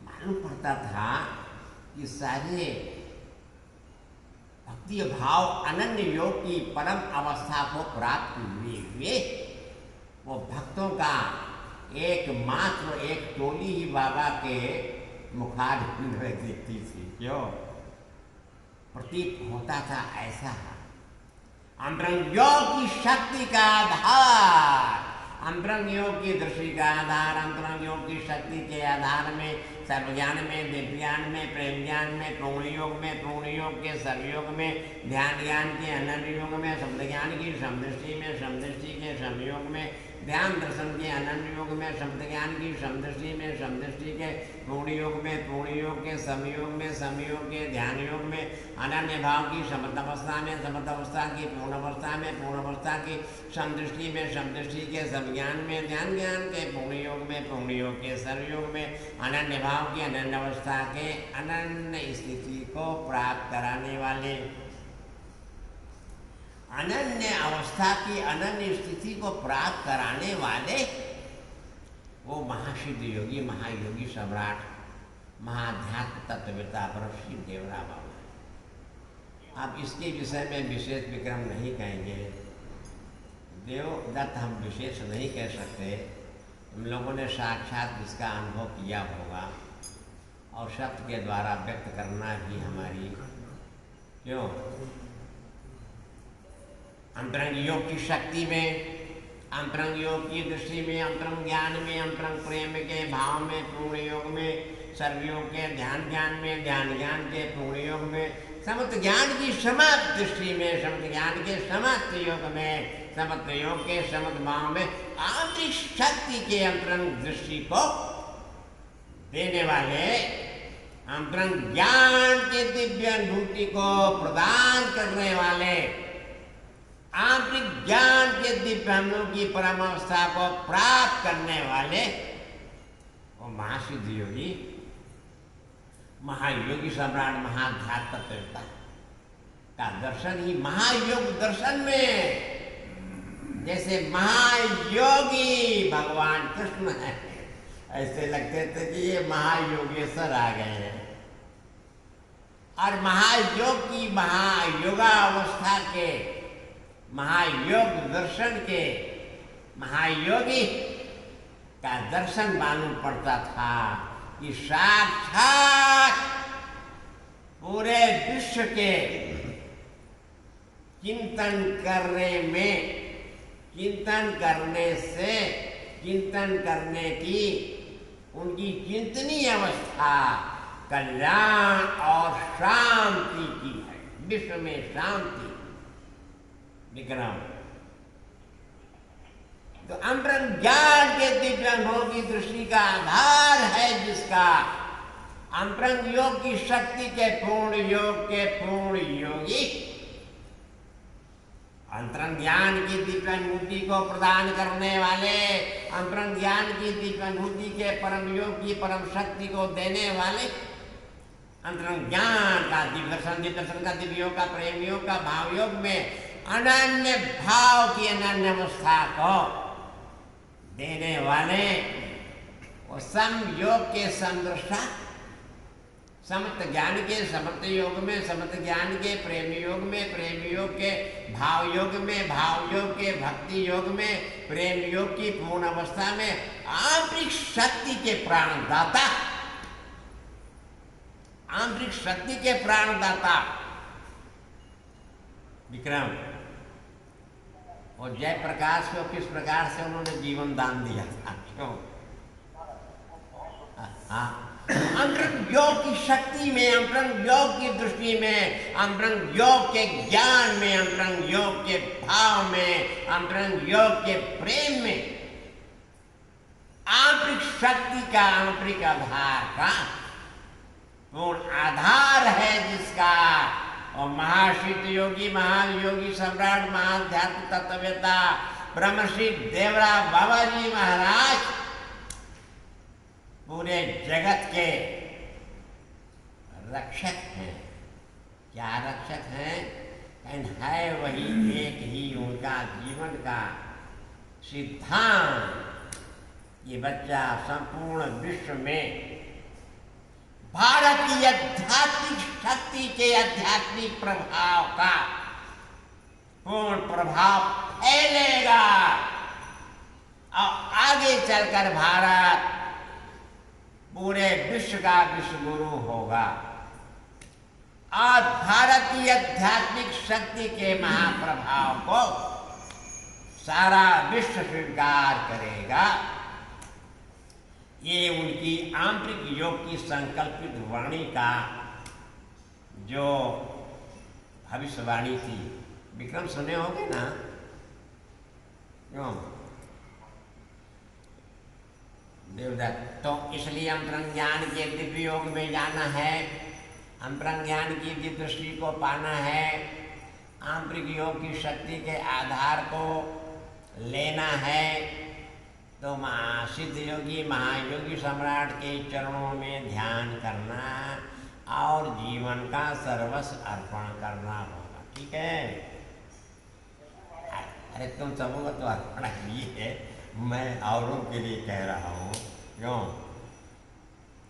मालूम पड़ता था कि सारे भक्ति भाव अनन्य योग की परम अवस्था को प्राप्त हुए वो भक्तों का एकमात्र एक टोली ही बाबा के मुखारबिंद में दिखती थी। क्यों? प्रतीत होता था ऐसा अंतरंग योग की शक्ति का आधार, अंतरंग योग की दृष्टि का आधार, अंतरंग योग की शक्ति के आधार में, सर्वज्ञान में, दिव्य ज्ञान में, प्रेम ज्ञान में, पूर्ण योग में, पूर्ण योग के सर्वयोग में, ध्यान ज्ञान के अनन्य योग में, शब्द ज्ञान की समदृष्टि में, समदृष्टि के समयोग में, ध्यान दर्शन के अनन्य योग में, शब्द ज्ञान की समदृष्टि में, समदृष्टि के पूर्ण योग में, पूर्ण योग के समयोग में, समयोग के ध्यान योग में, अनन्य भाव की समर्थ अवस्था में, समर्थ अवस्था की पूर्ण अवस्था में, पूर्ण अवस्था की समदृष्टि में, समदृष्टि के समज्ञान में, ध्यान ज्ञान के पूर्ण योग में, पूर्ण योग के सर्वयोग में, अनन्य भाव की अनन्य अवस्था के अनन्य स्थिति को प्राप्त कराने वाले, अनन्य अवस्था की अनन्य स्थिति को प्राप्त कराने वाले वो महासिद्ध योगी, महायोगी सम्राट, महाध्यात्म तत्ववेता ब्रह्मश्री देवरा बाबा। अब इसके विषय में विशेष विक्रम नहीं कहेंगे, देवदत्त हम विशेष नहीं कह सकते। हम लोगों ने साक्षात इसका अनुभव किया होगा और शब्द के द्वारा व्यक्त करना भी हमारी, क्यों, अंतरंग योग की शक्ति में, अंतरंग योग की दृष्टि में, अंतरंग ज्ञान में, अंतरंग प्रेम के भाव में, पूर्ण योग में, सर्वयोग के ध्यान ज्ञान में, ध्यान ज्ञान के पूर्ण योग में, समस्त ज्ञान की समस्त दृष्टि में, समस्त ज्ञान के समस्त योग में, समस्त योग के समस्त भाव में, आंतरिक शक्ति के अंतरंग दृष्टि को देने वाले, अंतरंग ज्ञान के दिव्य अनुभूति को प्रदान करने वाले, आंतरिक ज्ञान के दिव्य हमलों की परम अवस्था को प्राप्त करने वाले वो महासिद्ध योगी, महायोगी सम्राट, महाध्यात्म तत्ववेता का दर्शन ही महायोग दर्शन में, जैसे महायोगी भगवान कृष्ण है, ऐसे लगते थे कि ये महायोगेश्वर आ गए हैं। और महायोग की महायोगा अवस्था के, महायोग दर्शन के महायोगी का दर्शन मालूम पड़ता था कि साक्षात पूरे विश्व के चिंतन करने में, चिंतन करने से, चिंतन करने की उनकी चिंतनीय अवस्था कल्याण और शांति की है। विश्व में शांति, विक्रम। तो अंतरंग ज्ञान के दिव्य अनुभव की दृष्टि का आधार है जिसका अंतरंग योग की शक्ति के पूर्ण योग के पूर्ण योगी अंतरंग ज्ञान की दिव्य अनुभूति को प्रदान करने वाले, अंतरंग ज्ञान की दिव्य अनुभूति के परम योग की परम शक्ति को देने वाले, अंतरंग ज्ञान का दिव्य दर्शन का दिव्य योग का प्रेम योग का भाव योग में अनन्य भाव की अनन्य अवस्था को देने वाले वो सम योग के समदृष्टा, समत ज्ञान के समत योग में, समत ज्ञान के प्रेम योग में, प्रेम योग के भाव योग में, भाव योग के भक्ति योग में, प्रेम योग की पूर्ण अवस्था में आंतरिक शक्ति के प्राणदाता, आंतरिक शक्ति के प्राणदाता विक्रम और जयप्रकाश को किस प्रकार से उन्होंने जीवन दान दिया था, क्यों? अंतरंग योग की शक्ति में, अंतरंग योग की दृष्टि में, अंतरंग योग के ज्ञान में, अंतरंग योग के भाव में, अंतरंग योग के प्रेम में आंतरिक शक्ति का, आंतरिक आधार का पूर्ण आधार है जिसका और महासिद्ध योगी, महायोगी सम्राट, महाध्यात्म तत्ववेत्ता ब्रह्मश्री देवरा बाबा जी महाराज पूरे जगत के रक्षक हैं। क्या रक्षक हैं? है वही एक ही उनका जीवन का सिद्धांत। ये बच्चा संपूर्ण विश्व में भारत की आध्यात्मिक शक्ति के आध्यात्मिक प्रभाव का पूर्ण प्रभाव फैलेगा और आगे चलकर भारत पूरे विश्व का विश्व गुरु होगा। आज भारत की आध्यात्मिक शक्ति के महाप्रभाव को सारा विश्व स्वीकार करेगा। ये उनकी आंतरिक योग की संकल्पित वाणी का जो भविष्यवाणी थी। विक्रम सुने होंगे ना, क्यों देवदत्त? तो इसलिए अंतरंग ज्ञान के दिव्य योग में जाना है, अंतरंग ज्ञान की दिव्य दृष्टि को पाना है, आंतरिक योग की शक्ति के आधार को लेना है। तो महासिद्ध योगी, महायोगी सम्राट के चरणों में ध्यान करना और जीवन का सर्वस्व अर्पण करना होगा। ठीक है? अरे तुम सबको तो अर्पण ही है, मैं औरों के लिए कह रहा हूँ। क्यों?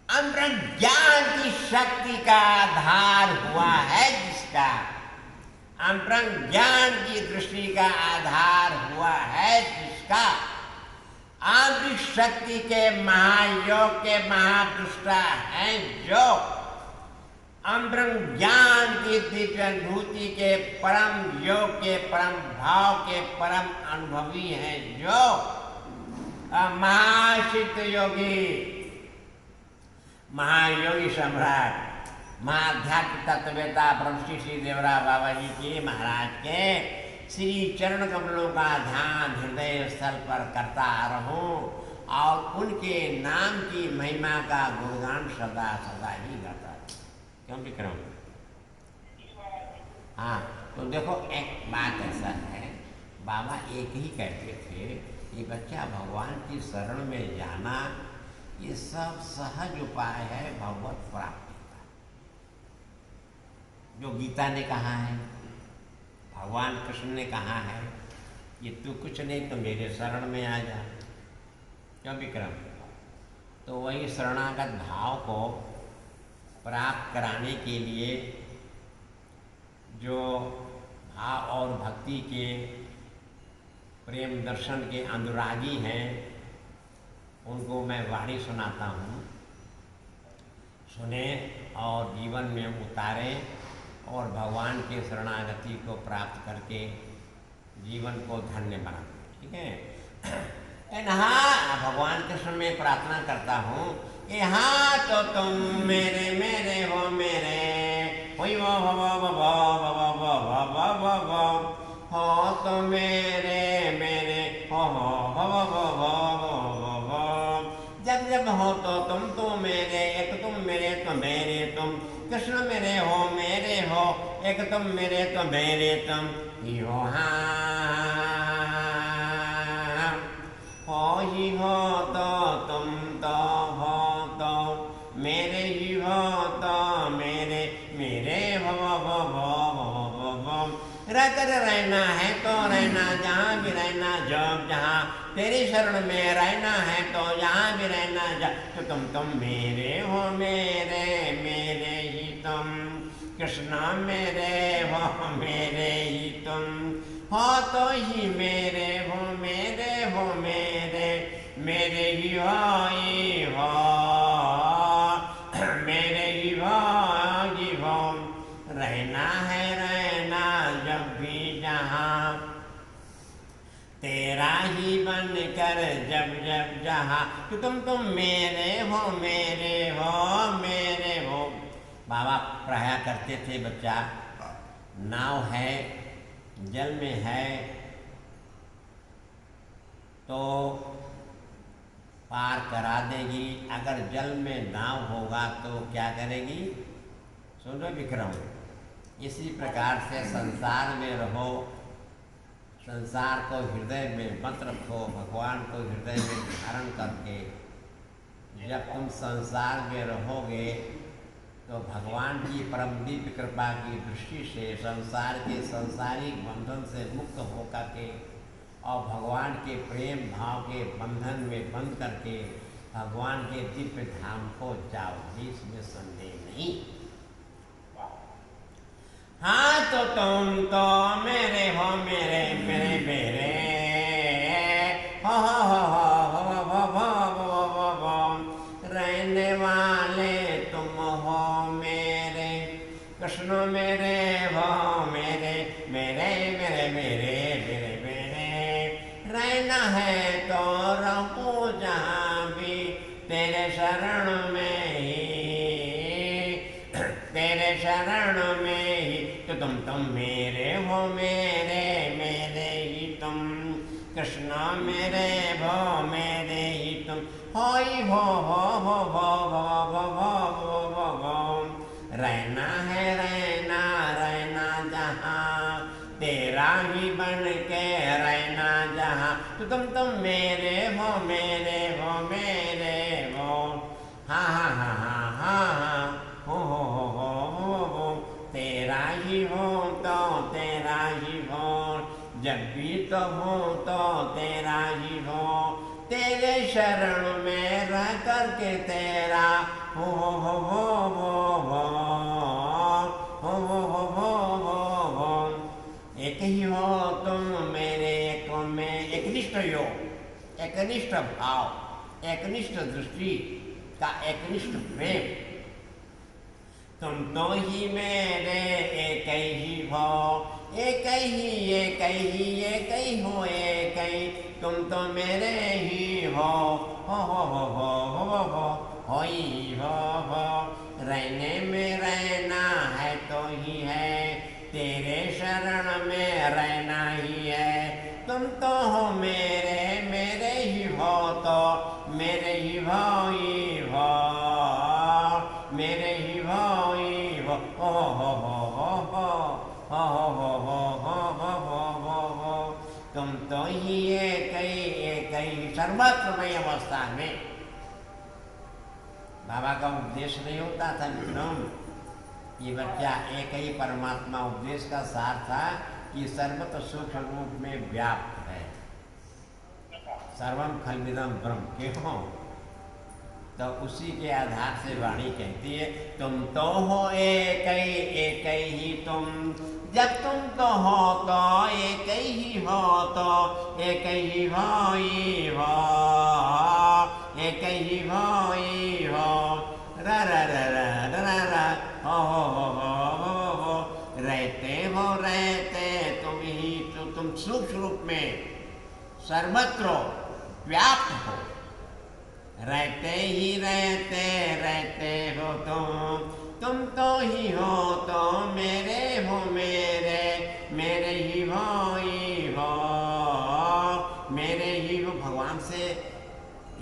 अंतरंग ज्ञान की शक्ति का आधार हुआ है जिसका, अंतरंग ज्ञान की दृष्टि का आधार हुआ है जिसका, आंतरिक शक्ति के महायोग के महादृष्टा हैं जो, अंतरंग ज्ञान की दिव्य अनुभूति के परम योग के परम भाव के परम अनुभवी हैं जो महासिद्ध योगी, महायोगी सम्राट, महाध्यात्म तत्ववेत्ता ब्रह्मश्री श्री देवरा बाबा जी के महाराज के श्री चरण कमलों का ध्यान हृदय स्थल पर करता रहूं और उनके नाम की महिमा का गुणगान सदा सदा ही गाता। क्यों विक्रम? हाँ, तो देखो एक बात ऐसा है, बाबा एक ही कहते थे, ये बच्चा भगवान की शरण में जाना ये सब सहज उपाय है भगवत प्राप्ति का। जो गीता ने कहा है, भगवान कृष्ण ने कहा है, ये तू कुछ नहीं तो मेरे शरण में आ जा। क्यों विक्रम? तो वही शरणागत भाव को प्राप्त कराने के लिए जो भाव और भक्ति के प्रेम दर्शन के अनुरागी हैं उनको मैं वाणी सुनाता हूँ, सुने और जीवन में उतारें और भगवान के शरणागति को प्राप्त करके जीवन को धन्य बनाएं। ठीक है? हाँ, भगवान कृष्ण में प्रार्थना करता हूँ कि हाँ तो तुम मेरे मेरे हो मेरे, हुई वो हो तो मेरे मेरे हो। जब जब हो तो मेरे, एक तुम मेरे तो मेरे तुम, कृष्ण मेरे हो, एक तुम मेरे तो मेरे तुम ही हो। हाँ हो ही हो तो तुम तो हो तो मेरे ही हो तो मेरे मेरे हो। रहकर रहना है तो रहना, जहाँ भी रहना जब जहाँ तेरी शरण में रहना है, तो जहाँ भी रहना जा तो तुम मेरे हो मेरे मेरे ही तुम, कृष्ण मेरे हो मेरे ही तुम, हो तो ही मेरे हो मेरे हो मेरे मेरे ही हो मेरे ही हो। रहना है रहना जब भी जहाँ तेरा ही बन कर जब जब जहाँ, तो तुम मेरे हो मेरे हो मेरे हो। बाबा पढ़ाया करते थे, बच्चा नाव है, जल में है तो पार करा देगी, अगर जल में नाव होगा तो क्या करेगी? सुनो विक्रम, इसी प्रकार से संसार में रहो, संसार को हृदय में मत रखो, भगवान को हृदय में धारण करके जब तुम संसार में रहोगे तो भगवान की परम दिव्य कृपा की दृष्टि से संसार के संसारिक बंधन से मुक्त होकर के और भगवान के प्रेम भाव के बंधन में बंध करके भगवान के दिव्य धाम को जाओ, इसमें संदेह नहीं। हाँ तो तुम तो मेरे हो मेरे मेरे मेरे हो रहने वाले तुम हो मेरे, कृष्ण मेरे हो मेरे मेरे मेरे मेरे मेरे मेरे। रहना है तो रहो जहाँ भी तेरे शरण में ही, तेरे शरण में ही तो तुम मेरे हो मेरे मेरे ही तुम, कृष्ण मेरे हो मेरे ही तुम, हो रहना है रहना रहना जहाँ तेरा ही बन के रहना जहाँ, तो तुम मेरे हो मेरे हो मेरे हो। हाँ हाँ हाँ हाँ हाँ हाँ हो तेरा ही हो तो तेरा ही हो, जब भी तो हो तो तेरा ही हो, तेरे शरण में रह करके तेरा हो एक ही हो तुम मेरे एक में, एकनिष्ठ योग, एकनिष्ठ भाव, एकनिष्ठ दृष्टि का एकनिष्ठ प्रेम। तुम तो ही मेरे एक ही हो, एक ही एक ही एक ही हो एक ही, तुम तो मेरे ही हो ही हो। रहने में रहना है तो ही है, तेरे शरण में रहना ही है, तुम तो हो मेरे मेरे ही हो तो मेरे ही हो मेरे ही हो तुम तो ही एक ही सर्वत्रमय अवस्था में। बाबा का उपदेश नहीं होता था विक्रम, ये बच्चा एक ही परमात्मा उपदेश का सार था कि सर्वत्र सूक्ष्म रूप में व्याप्त है, सर्वम खलविदम ब्रह्म, क्यों? तो उसी के आधार से वाणी कहती है तुम तो हो एक ही तुम, जब तुम तो हो तो एक ही हो तो एक ही हो एक ही हो रा रा रा रा रा रा हो रहते तुम ही तो, तुम सूक्ष्म रूप में सर्वत्र व्याप्त हो, रहते ही रहते हो तुम तो ही हो तो मेरे हो मेरे मेरे ही हो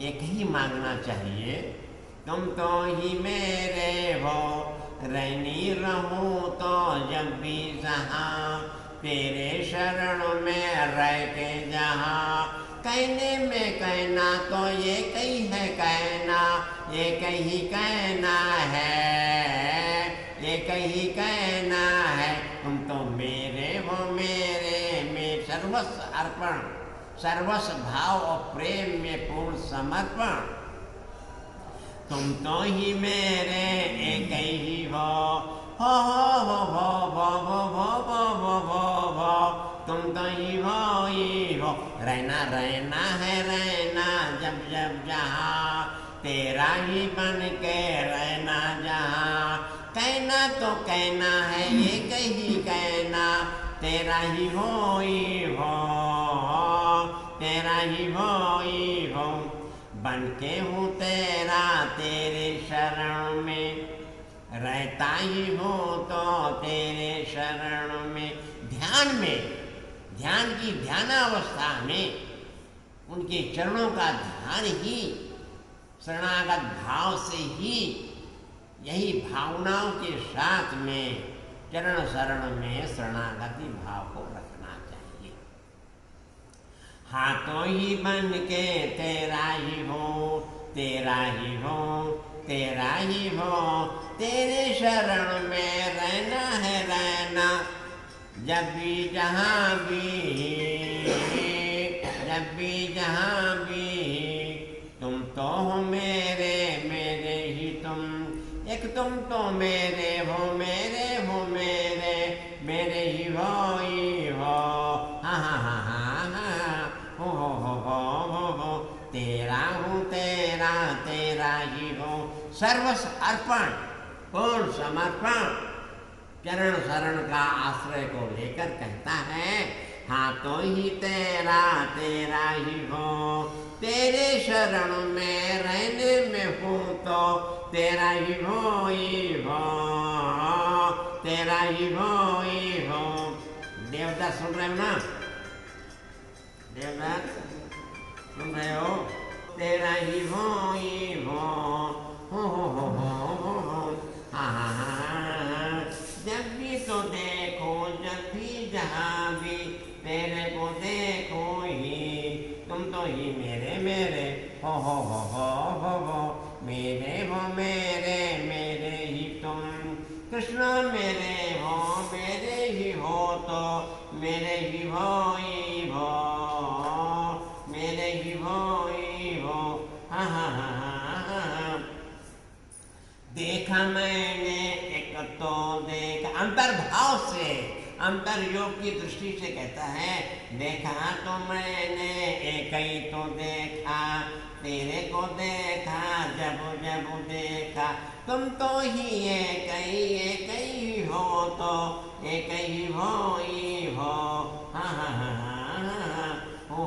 एक ही मांगना चाहिए। तुम तो ही मेरे हो, रहनी रहूं तो जब भी जहाँ, तेरे शरण में रह के जहाँ। कहने में कहना तो ये कही है कहना, ये कही कहना है, ये कही कहना है। तुम तो मेरे हो मेरे में सर्वस्व अर्पण, सर्वस्व भाव और प्रेम में पूर्ण समर्पण। तुम तो ही मेरे एक ही हो, हो हो हो हो हो हो हो हो हो हो। तुम तो ही हो, रहना रहना है रहना जब जब जहाँ, तेरा ही बन के रहना जहाँ। कहना तो कहना है ये कही कहना, तेरा ही हो, तेरा ही हो। बन के हूँ तेरा तेरे शरण में, रहता ही हूँ तो तेरे शरण में। ध्यान में, ध्यान की ध्यानावस्था में उनके चरणों का ध्यान ही, शरणागत भाव से ही, यही भावनाओं के साथ में चरण शरण में शरणागति भाव को रखना चाहिए। हाथों ही बन के तेरा ही हो, तेरा ही हो, तेरा ही हो। तेरे शरण में रहना है रहना जब भी जहाँ भी, जब भी जहाँ भी। तुम तो हो मेरे मेरे ही तुम, एक तुम तो मेरे हो मेरे हो मेरे, मेरे ही हो, हाँ हाँ हाँ हाँ हाँ, हो। तेरा हूँ तेरा तेरा ही हो, सर्वस्व अर्पण पूर्ण समर्पण। चरण शरण का आश्रय को लेकर कहता है, हाँ तो ही तेरा तेरा ही हो। तेरे शरण में रहने में हूँ तो तेरा ही हो, तेरा ही हो। देवदास सुन रहे हो ना, देवदास सुन रहे हो? तेरा ही हो, हाँ। जब भी तो देखो जब भी जहाँ भी, तेरे को देखो ही। तुम तो ही मेरे मेरे हो, मेरे हो मेरे मेरे ही तुम। कृष्ण मेरे हो मेरे ही हो तो मेरे ही हो, मेरे ही हो, हाँ हाँ हाँ। देखा मैंने एक तो देखा, अंतर्भाव से, अंतर योग की दृष्टि से कहता है, देखा तो मैंने एक ही तो देखा, तेरे को देखा जब जब देखा। तुम तो ही एक ही हो तो एक ही हो, हाँ हाँ हाँ, हो।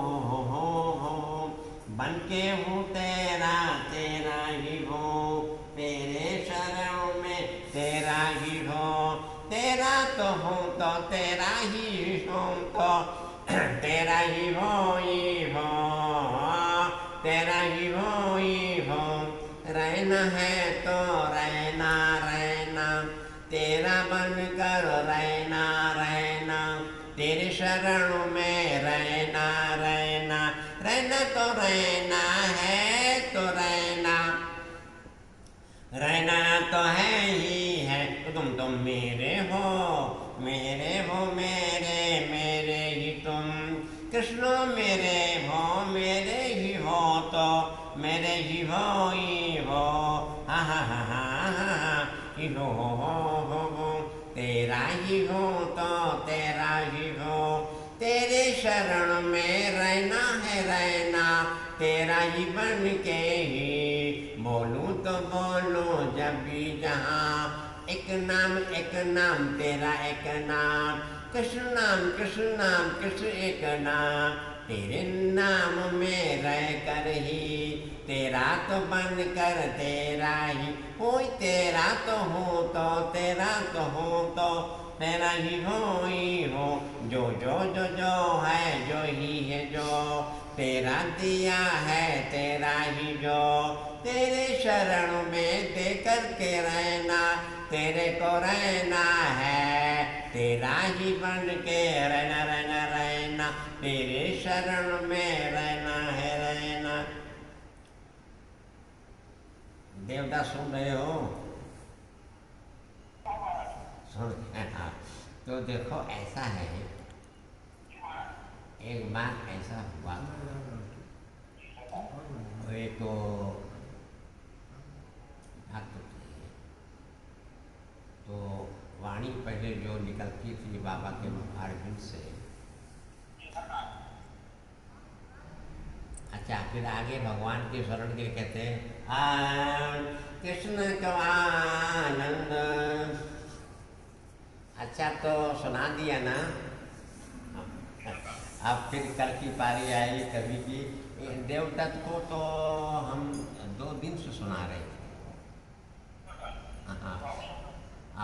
बन के हूँ तेरा तेरा ही हो, तेरे शरण में तेरा ही हो। तेरा तो हूँ तो तेरा ही हूँ तो तेरा ही हो, तेरा ही हो। रहना है तो रहना रहना, तेरा बनकर रहना रहना। तेरे शरण में रहना रहना, रहना तो रहना है तो रहना, रहना तो है ही है। तुम मेरे हो मेरे हो मेरे मेरे ही तुम। कृष्ण मेरे हो मेरे ही हो तो मेरे ही हो, हाँ हाँ हाँ हाँ, हो। तेरा ही हो तो तेरा ही हो। तेरे शरण में रहना है रहना, तेरा ही बन के ही। बोलूं तो बोलूं जब भी जहाँ, एक नाम तेरा एक नाम। कृष्ण नाम कृष्ण एक नाम। तेरे नाम में रह कर ही, तेरा तो बन कर तेरा ही। कोई तेरा तो हो तो तेरा तो हो तो तेरा ही हो, जो है जो ही है जो। तेरा दिया है तेरा ही जो, तेरे शरण में दे करके रहना, तेरे को रहना है, तेरा ही बन के रहना रहना रहना, तेरे शरण में रहना है रहना। देवदास सुन रहे हो? सुन हाँ। तो देखो ऐसा है, एक बार ऐसा हुआ, एक तो भक्त थे, तो वाणी पहले जो निकलती थी बाबा के मुखारबिंद से, अच्छा फिर आगे भगवान के शरण के कहते हैं कृष्ण का आनंद। अच्छा तो सुना दिया ना, अब फिर कल की पारी आई कवि की। देवदत्त को तो हम 2 दिन से सुना रहे थे। हाँ,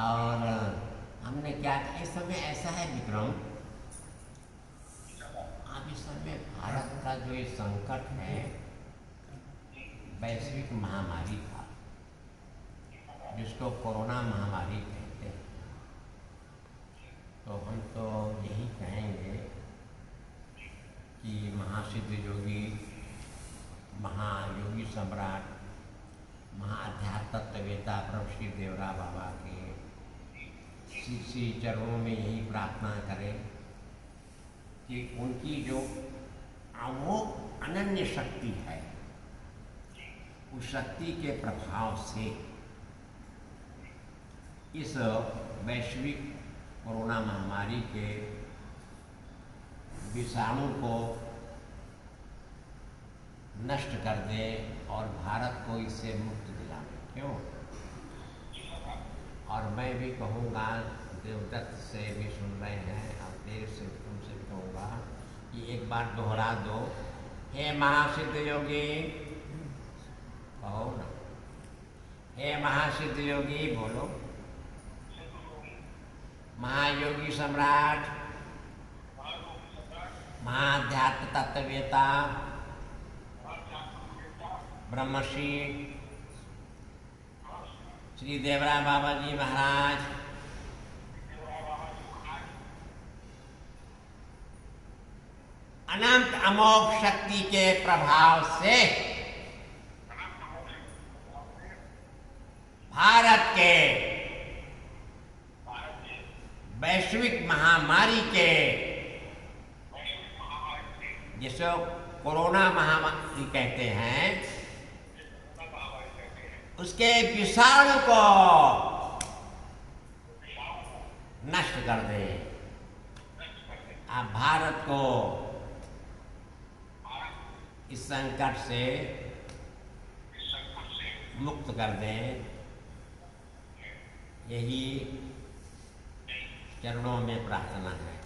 और हमने क्या, इस समय ऐसा है विक्रम, अब इस समय भारत का जो ये संकट है, वैश्विक महामारी का, जिसको कोरोना महामारी कहते हैं, तो हम तो यही कहेंगे कि महासिद्ध योगी, महायोगी सम्राट, महाअध्यात्म तत्ववेता प्रभु श्री देवरा बाबा के श्री चरणों में यही प्रार्थना करें कि उनकी जो अमोघ अनन्य शक्ति है, उस शक्ति के प्रभाव से इस वैश्विक कोरोना महामारी के विषाणु को नष्ट कर दे और भारत को इससे मुक्त दिला दे। क्यों? और मैं भी कहूँगा, देवदत्त से भी सुन रहे हैं और देर से तुमसे भी कहूँगा कि एक बार दोहरा दो, हे महासिद्ध योगी, कहो ना, हे महासिद्ध योगी, बोलो, महायोगी सम्राट, महाध्यात्म तत्ववेता ब्रह्मश्री श्री देवरा बाबा जी महाराज, अनंत अमोघ शक्ति के प्रभाव से भारत के वैश्विक महामारी के, जिसे कोरोना महामारी कहते हैं, उसके विषाणु को नष्ट कर दे। आप भारत को इस संकट से मुक्त कर दें, यही चरणों में प्रार्थना है।